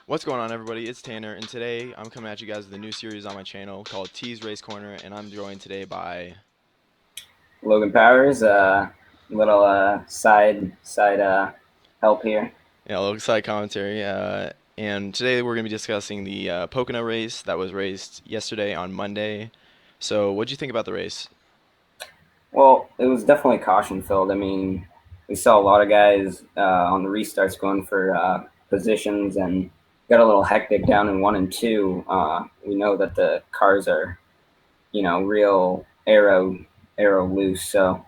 What's going on, everybody? It's Tanner, and today I'm coming at you guys with a new series on my channel called T's Race Corner, and I'm joined today by Logan Powers, little side help here. a little side commentary. And today we're going to be discussing the Pocono race that was raced yesterday on Monday. So, what'd you think about the race? Well, it was definitely caution filled. I mean, we saw a lot of guys on the restarts going for positions and got a little hectic down in one and two. We know that the cars are, real aero loose. So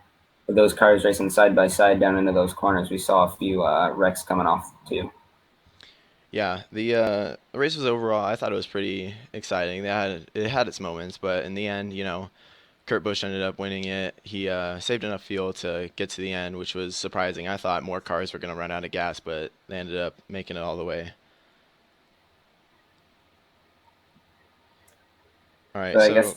with those cars racing side by side down into those corners, we saw a few wrecks coming off too. Yeah, the race was overall. I thought it was pretty exciting. It had its moments, but in the end, Kurt Busch ended up winning it. He saved enough fuel to get to the end, which was surprising. I thought more cars were going to run out of gas, but they ended up making it all the way. All right, But I so guess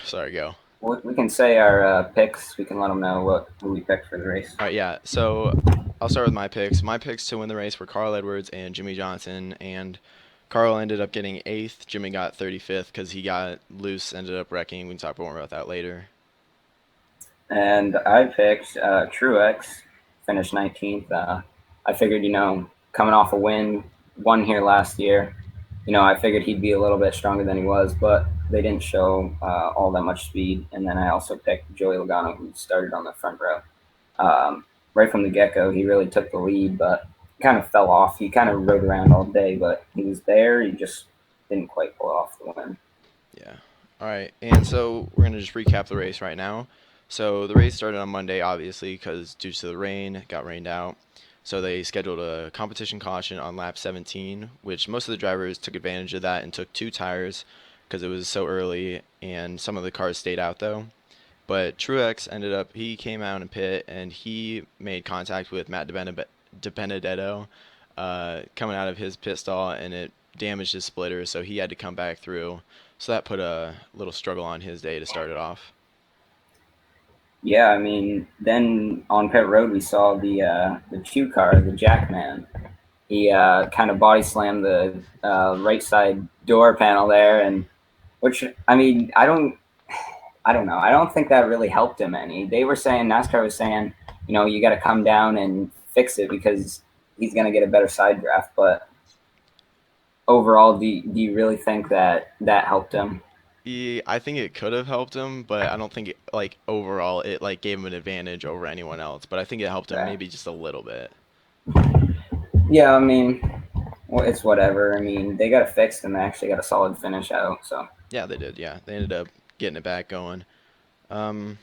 sorry, go. we can say our picks. We can let them know who we picked for the race. All right, yeah. So I'll start with my picks. My picks to win the race were Carl Edwards and Jimmy Johnson, and Carl ended up getting eighth. Jimmy got 35th because he got loose, ended up wrecking. We can talk more about that later. And I picked Truex, finished 19th. I figured, coming off a win, won here last year, I figured he'd be a little bit stronger than he was, but they didn't show all that much speed. And then I also picked Joey Logano, who started on the front row. Right from the get go, he really took the lead, but kind of fell off. He kind of rode around all day, but he was there. He just didn't quite pull off the win. Yeah. All right, and so we're gonna just recap the race right now. So the race started on Monday, obviously, because due to the rain, it got rained out. So they scheduled a competition caution on lap 17, which most of the drivers took advantage of that and took two tires because it was so early, and some of the cars stayed out though. But Truex ended up, he came out in pit and he made contact with Matt DiBenedetto coming out of his pit stall, and it damaged his splitter, so he had to come back through. So that put a little struggle on his day to start it off. Yeah, I mean, then on pit road we saw the Chew car, the Jackman. He kind of body slammed the right side door panel there, and which I mean, I don't know. I don't think that really helped him any. They were saying NASCAR was saying, you got to come down and fix it because he's going to get a better side draft. But overall, do you really think that helped him? I think it could have helped him, but I don't think it, like overall it like gave him an advantage over anyone else. But I think it helped him Right. maybe just a little bit. Yeah, I mean, well, it's whatever. I mean, they got it fixed and they actually got a solid finish out. So Yeah, they did. Yeah, they ended up getting it back going. Um,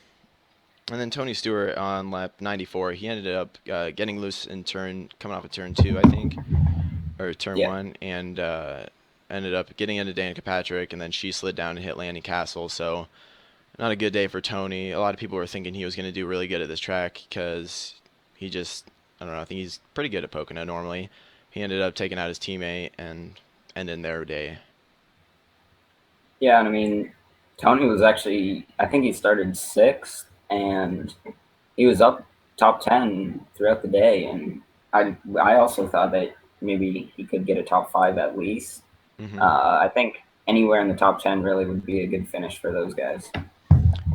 And then Tony Stewart on lap 94, he ended up getting loose in coming off of turn two, I think, or turn yeah, one, and ended up getting into Danica Patrick, and then she slid down and hit Lanny Castle. So not a good day for Tony. A lot of people were thinking he was going to do really good at this track because he just, I don't know, I think he's pretty good at Pocono normally. He ended up taking out his teammate and ending their day. yeah. And I mean, Tony was actually, I think he started sixth, and he was up top 10 throughout the day. And I also thought that maybe he could get a top five at least. hmm I think anywhere in the top 10 really would be a good finish for those guys.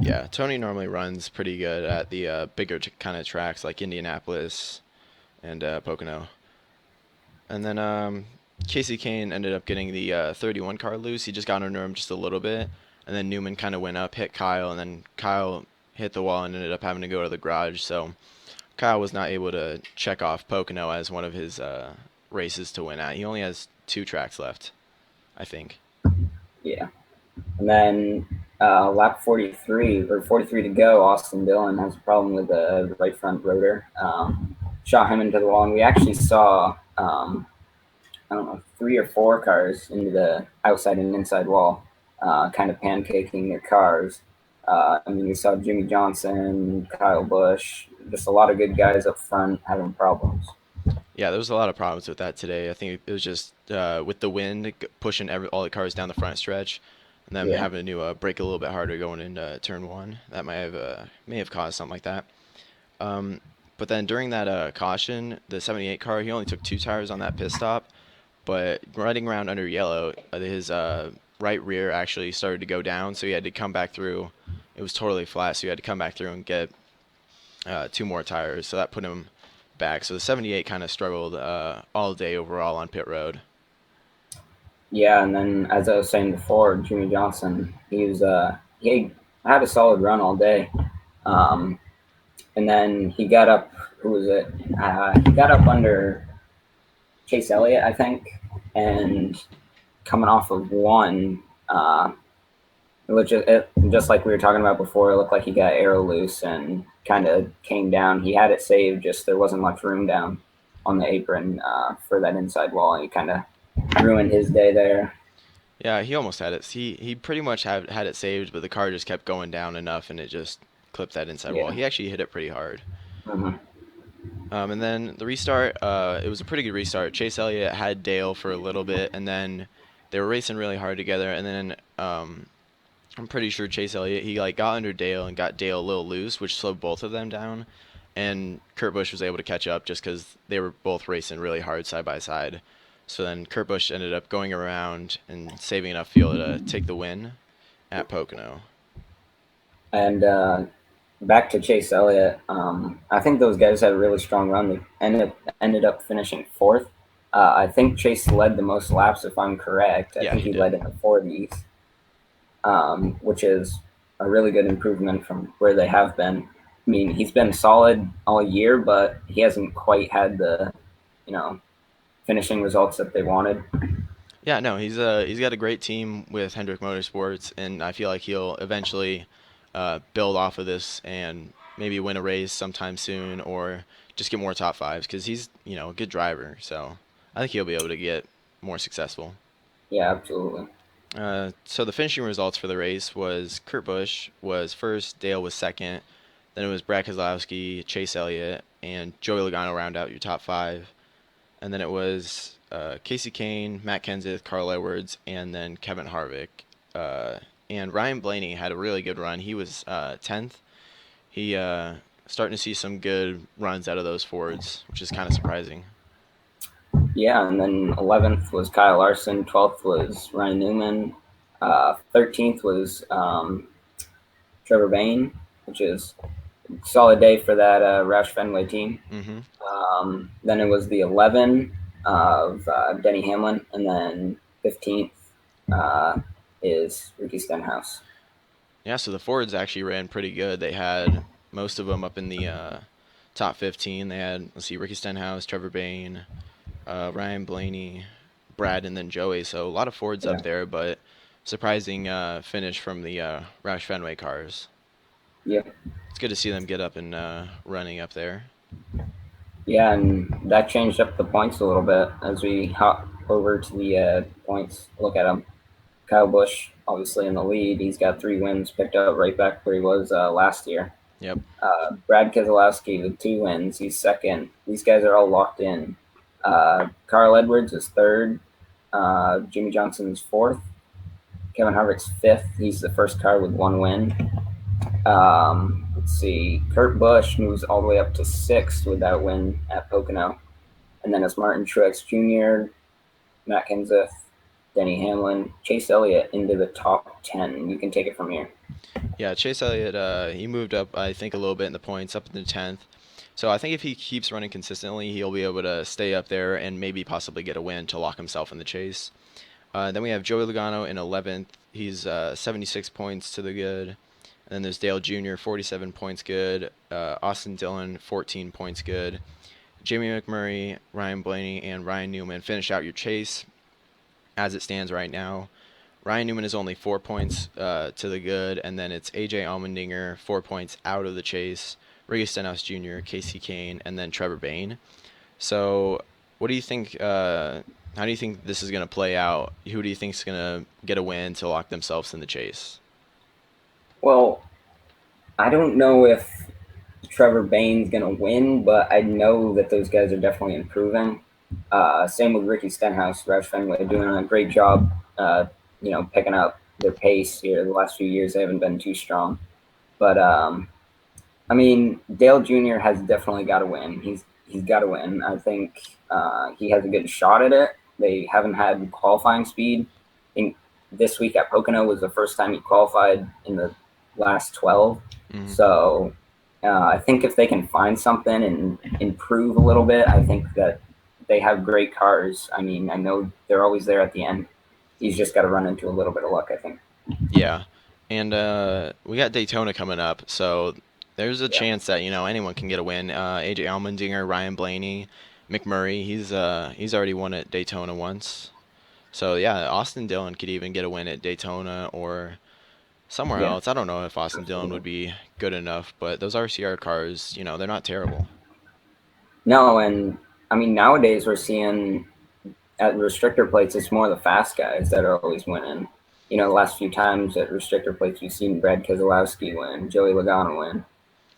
Yeah, Tony normally runs pretty good at the bigger kind of tracks like Indianapolis and Pocono. And then Casey Kane ended up getting the 31 car loose. He just got under him just a little bit. And then Newman kind of went up, hit Kyle, and then Kyle hit the wall and ended up having to go to the garage. So Kyle was not able to check off Pocono as one of his races to win at. He only has two tracks left, I think. Yeah. And then lap 43 or 43 to go, Austin Dillon has a problem with the right front rotor. Shot him into the wall, and we actually saw I don't know, three or four cars into the outside and inside wall, kind of pancaking their cars. I mean, we saw Jimmy Johnson, Kyle Busch, just a lot of good guys up front having problems. Yeah, there was a lot of problems with that today. I think it was just with the wind pushing all the cars down the front stretch, and them Yeah, having to brake a little bit harder going into turn one. That may have caused something like that. Um, but then during that caution, the 78 car, he only took two tires on that pit stop, but running around under yellow, his right rear actually started to go down, so he had to come back through. It was totally flat, so he had to come back through and get two more tires, so that put him back. So the 78 kind of struggled all day overall on pit road. Yeah, and then as I was saying before, Jimmy Johnson, he had a solid run all day, um, and then he got up. Who was it? He got up under Chase Elliott, I think, and coming off of one, just like we were talking about before, it looked like he got arrow loose and kind of came down. He had it saved, just there wasn't much room down on the apron for that inside wall, and he kind of ruined his day there. Yeah, he almost had it. He pretty much had it saved, but the car just kept going down enough, and it just clipped that inside wall. Yeah. He actually hit it pretty hard. Mm-hmm. And then the restart, it was a pretty good restart. Chase Elliott had Dale for a little bit, and then they were racing really hard together. And then I'm pretty sure Chase Elliott he like got under Dale and got Dale a little loose, which slowed both of them down. And Kurt Busch was able to catch up just because they were both racing really hard side by side. So then Kurt Busch ended up going around and saving enough fuel to take the win at Pocono. And back to Chase Elliott, I think those guys had a really strong run. They ended up finishing fourth. I think Chase led the most laps, if I'm correct. I think he led in the 40s, which is a really good improvement from where they have been. I mean, he's been solid all year, but he hasn't quite had the, finishing results that they wanted. Yeah, no, he's got a great team with Hendrick Motorsports, and I feel like he'll eventually build off of this and maybe win a race sometime soon, or just get more top fives because he's a good driver. So I think he'll be able to get more successful. Yeah, absolutely. So the finishing results for the race was Kurt Busch was first, Dale was second, then it was Brad Keselowski, Chase Elliott, and Joey Logano round out your top five. And then it was Casey Kane, Matt Kenseth, Carl Edwards, and then Kevin Harvick. And Ryan Blaney had a really good run. He was 10th. He starting to see some good runs out of those Fords, which is kind of surprising. Yeah, and then 11th was Kyle Larson, 12th was Ryan Newman, 13th was Trevor Bayne, which is a solid day for that Roush Fenway team. Mm-hmm. Then it was the 11 of Denny Hamlin, and then 15th is Ricky Stenhouse. Yeah, so the Fords actually ran pretty good. They had most of them up in the top 15. They had, let's see, Ricky Stenhouse, Trevor Bayne, Ryan Blaney, Brad, and then Joey. So a lot of Fords up there, but surprising finish from the Roush Fenway cars. Yep. It's good to see them get up and running up there. Yeah, and that changed up the points a little bit as we hop over to the points. Look at them. Kyle Busch, obviously in the lead. He's got 3 wins, picked up right back where he was last year. Yep. Brad Keselowski with 2 wins. He's second. These guys are all locked in. Carl Edwards is third. Jimmy Johnson's fourth. Kevin Harvick's fifth. He's the first car with 1 win. Let's see. Kurt Busch moves all the way up to 6th with that win at Pocono. And then it's Martin Truex Jr., Matt Kenseth, Denny Hamlin, Chase Elliott into the top 10. You can take it from here. Yeah, Chase Elliott, he moved up, I think, a little bit in the points, up in the 10th. So I think if he keeps running consistently, he'll be able to stay up there and maybe possibly get a win to lock himself in the chase. Then we have Joey Logano in 11th. He's 76 points to the good. And then there's Dale Jr., 47 points good. Austin Dillon, 14 points good. Jamie McMurray, Ryan Blaney, and Ryan Newman finish out your chase as it stands right now. Ryan Newman is only 4 points to the good, and then it's AJ Allmendinger, 4 points out of the chase. Ricky Stenhouse Jr., Casey Kane, and then Trevor Bayne. So what do you think? How do you think this is going to play out? Who do you think is going to get a win to lock themselves in the chase? Well, I don't know if Trevor Bayne's going to win, but I know that those guys are definitely improving. Same with Ricky Stenhouse, Roush Fenway, doing a great job, picking up their pace here. The last few years, they haven't been too strong. But, Dale Jr. has definitely got to win. He's got to win. I think he has a good shot at it. They haven't had qualifying speed. I think this week at Pocono was the first time he qualified in the last 12. Hmm. So I think if they can find something and improve a little bit, I think that they have great cars. I mean, I know they're always there at the end. He's just got to run into a little bit of luck, I think. Yeah, and we got Daytona coming up, so there's a Yeah. chance that anyone can get a win. AJ Allmendinger, Ryan Blaney, McMurray. He's already won at Daytona once. So yeah, Austin Dillon could even get a win at Daytona or somewhere Yeah. else. I don't know if Austin Dillon Absolutely. would be good enough, but those RCR cars, they're not terrible. No, and I mean, nowadays we're seeing at restrictor plates, it's more the fast guys that are always winning. You know, the last few times at restrictor plates, we've seen Brad Keselowski win, Joey Logano win.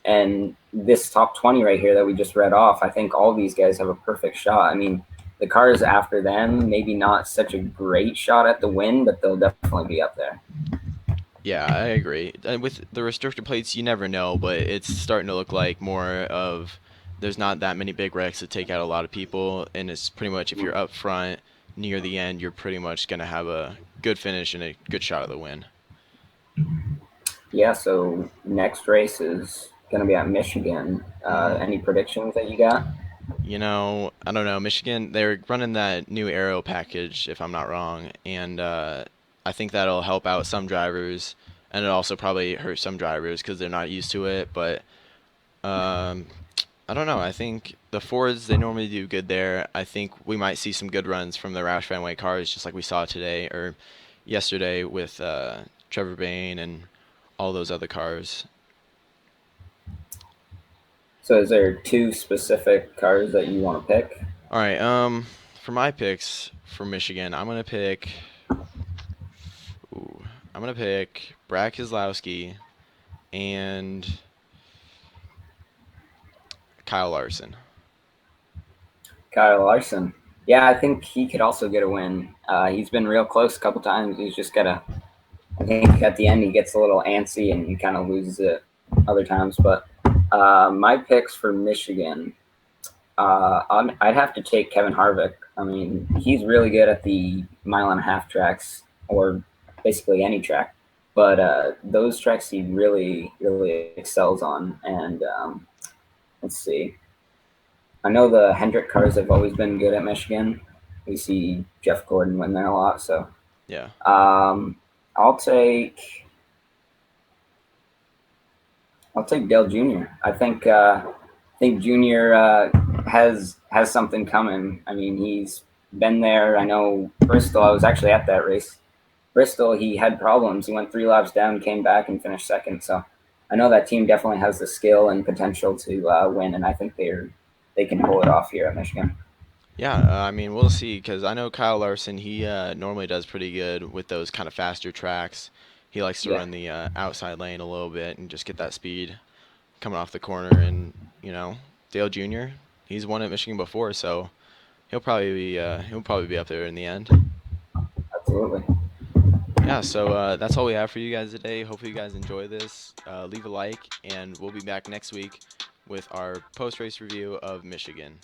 And this top 20 right here that we just read off, I think all these guys have a perfect shot. I mean, the cars after them, maybe not such a great shot at the win, but they'll definitely be up there. Yeah, I agree. And with the restrictor plates, you never know, but it's starting to look like more of there's not that many big wrecks to take out a lot of people, and it's pretty much if you're up front near the end, you're pretty much going to have a good finish and a good shot at the win. Yeah, so next race is going to be at Michigan. Hmm. Any predictions that you got? I don't know. Michigan, they're running that new aero package, if I'm not wrong, and I think that'll help out some drivers, and it also probably hurt some drivers because they're not used to it. But um, I don't know. I think the Fords they normally do good there. I think we might see some good runs from the Roush Fenway cars, just like we saw today or yesterday with Trevor Bayne and all those other cars. So is there two specific cars that you want to pick? All right. For my picks for Michigan, Ooh, I'm gonna pick Brad Keselowski and Kyle Larson. Kyle Larson. Yeah, I think he could also get a win. He's been real close a couple times. He's just got to, I think at the end he gets a little antsy and he kind of loses it other times. But my picks for Michigan, I'd have to take Kevin Harvick. I mean, he's really good at the mile and a half tracks or basically any track. But those tracks he really, really excels on. And let's see. I know the Hendrick cars have always been good at Michigan. We see Jeff Gordon win there a lot. So Yeah. um, I'll take I'll take Dale Jr. I think Jr. Has something coming. I mean, he's been there. I know Bristol. I was actually at that race. Bristol, he had problems. He went 3 laps down, came back, and finished second. So I know that team definitely has the skill and potential to win, and I think they can pull it off here at Michigan. Yeah, I mean, we'll see because I know Kyle Larson. He normally does pretty good with those kind of faster tracks. He likes to Yeah, run the outside lane a little bit and just get that speed coming off the corner. And Dale Jr. He's won at Michigan before, so he'll probably be up there in the end. absolutely. Yeah, so that's all we have for you guys today. Hopefully, you guys enjoy this. Leave a like, and we'll be back next week with our post race review of Michigan.